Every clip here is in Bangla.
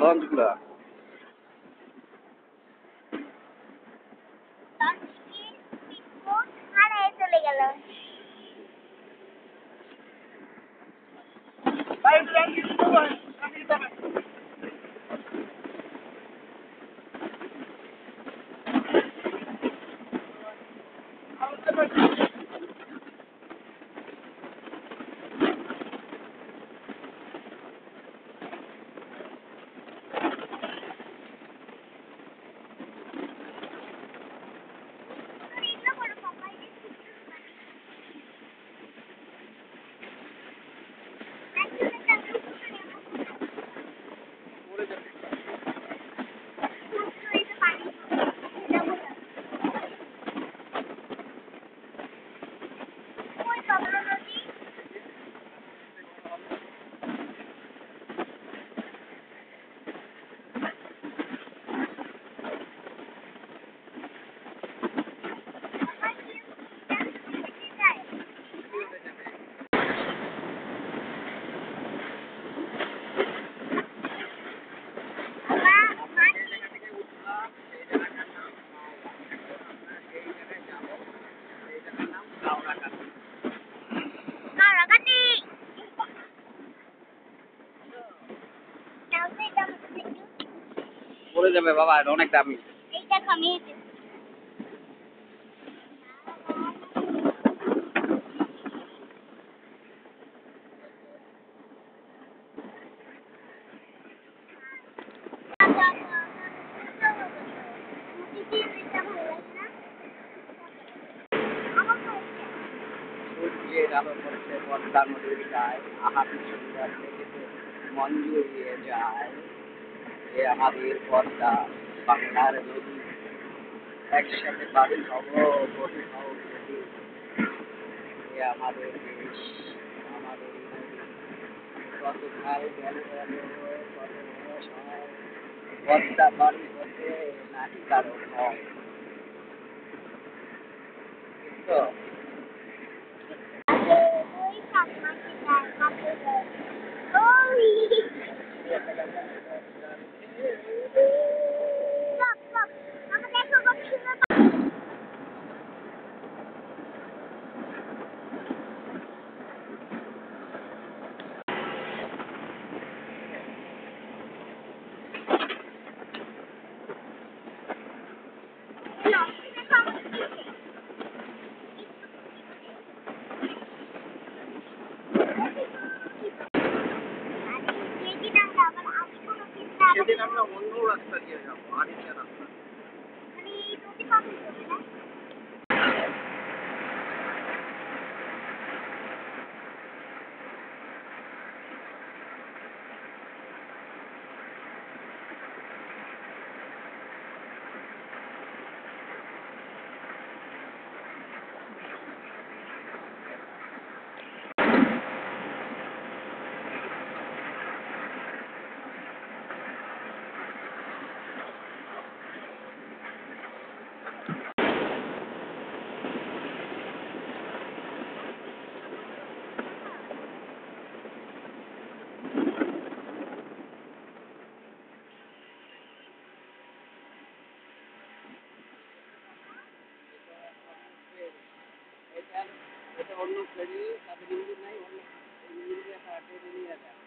লঞ্চগুলা পড়ে যাবে বাবা, এটা অনেক দামি। এইটা কমিয়ে দিন। সূর্যের আলো পড়ছে পদ্মা নদীর গায়ে, আহা কি সুন্দর দেখেছে মন জুড়িয়ে যায়। এ আমাদের পদ্মা বাংলার নদী, একসাথে বাড়ি হব গভীর হব নদী। এ আমাদের দেশ, আমাদের নদী, কত কাল গেল গেল, কত বয়স হয়, পদ্মা বাড়ি হতে নাকি কারো হয়। তো সেদিন আমরা অন্য রাস্তা দিয়ে যাবো, আরেকটা রাস্তা। এটা অন্য ফেরি, তাদের ইঞ্জিন নাই, অন্য ইঞ্জিনে টেনে নিয়ে যায়।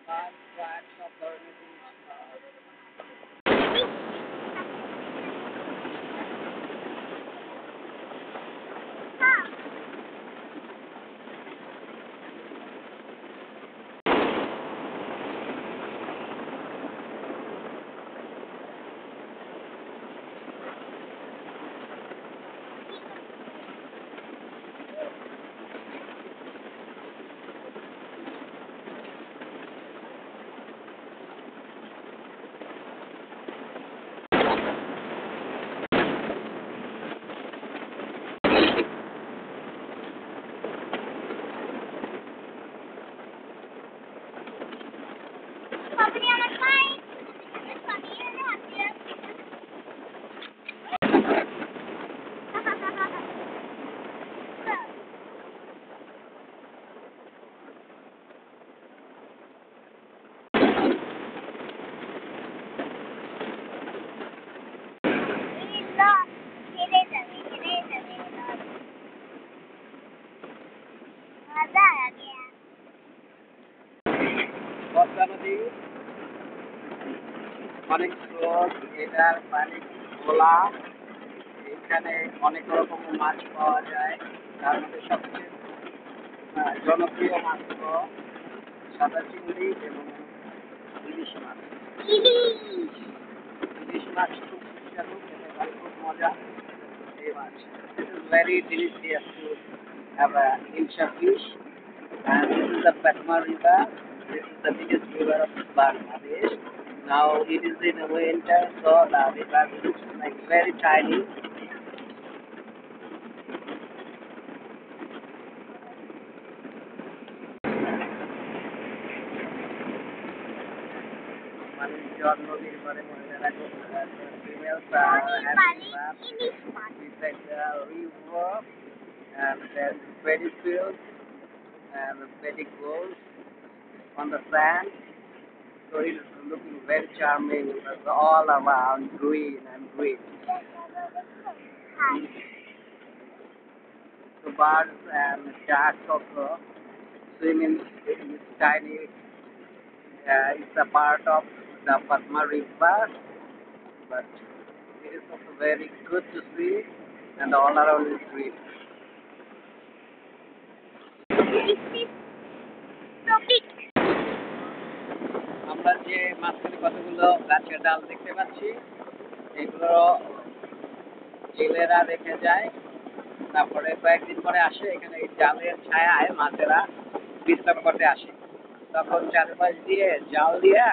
বাস, ট্রাক সব ধরনের জিনিস। পদ্মা নদী অনেক স্রোত, এটার পানি খোলা, এখানে অনেক রকমের মাছ পাওয়া যায়। তার মধ্যে সবচেয়ে জনপ্রিয় মাছ হলো সাদা চিংড়ি এবং ইলিশ মাছ। ইলিশ মাছ খুব সুস্বাদু, খেতে পারে, খুব মজা এই মাছ। This is very delicious to have a Ilsha fish. And this is the Patma River. This is the biggest river of Bangladesh. Now it is in winter, so the river looks like very tiny. মানুষজন নদীর পাড়ে মহিলারা females are having baths beside the river, and then pedicures and pedicures on the sand. So it is looking very charming. It's all around green and green. So birds and ducks also swim in this tiny. It's a part of the Padma River, but it is also very good to see, and all around is green. আমরা যে মাঝখানে কতগুলো গাছের ডাল দেখতে পাচ্ছি, এগুলো জেলেরা রেখে যায়, তারপরে কয়েকদিন পরে আসে, এখানে এই জালের ছায়ায় মাছেরা বিশ্রাম করতে আসে। তখন চারপাশ দিয়ে জাল দিয়ে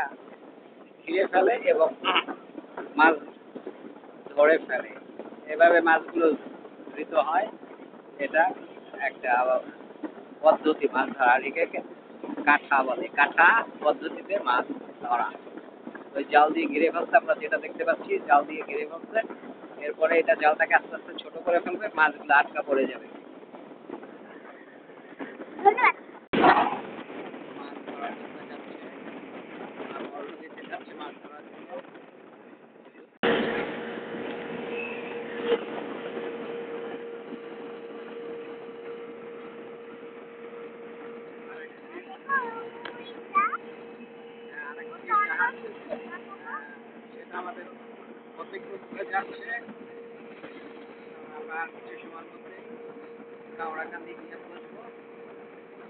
ঘিরে ফেলে এবং মাছ ধরে ফেলে। এভাবে মাছগুলো ধৃত হয়। এটা একটা পদ্ধতি মাছ ধরার, একে কাঠা বলে। কাঠা পদ্ধতিতে মাছ ধরা। ওই জাল দিয়ে ঘিরে ফেলতে, আমরা যেটা দেখতে পাচ্ছি, জাল দিয়ে ঘিরে ফেলতে, এরপরে এটা জালটাকে আস্তে আস্তে ছোট করে ফেলবে, মাছগুলো আটকা পড়ে যাবে। মাছ ধরার জন্য যাচ্ছে, নদীতে যাচ্ছে মাছ ধরার জন্য। সেটা আমাদের প্রত্যেকটা ঘুরে যাচ্ছে। আমরা কিছু সময়ের মধ্যে কাওড়াকান্দি গিয়ে পৌঁছবো।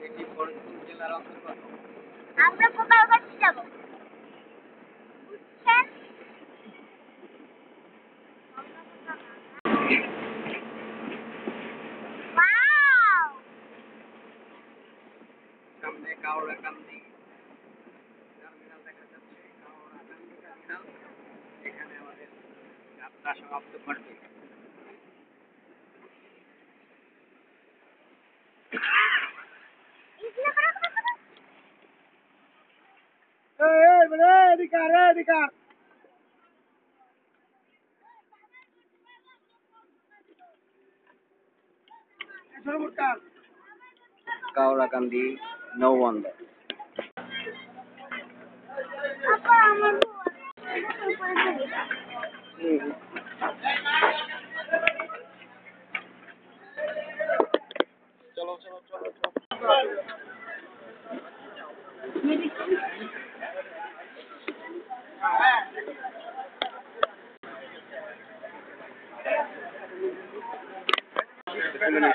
এটি ফরিদপুর জেলার অন্তর্গত। আমরা কোথাও কাছে যাব বুঝছেন? ওয়াও! সামনে কাওড়াকান্দি টার্মিনাল দেখা যাচ্ছে। কাওড়াকান্দি টার্মিনাল, এখানে আমাদের যাত্রা সমাপ্ত করবে। কাওড়াকান্দি নৌবন্দর। আপা আমার উপরে চলে যা। চলো চলো চলো হ্যাঁ? না।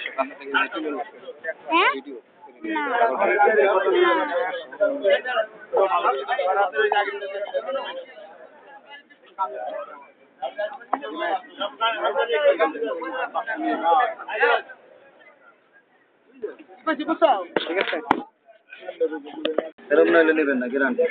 ঠিক আছে, এরকম নইলে নেবেন না গ্যারান্টি।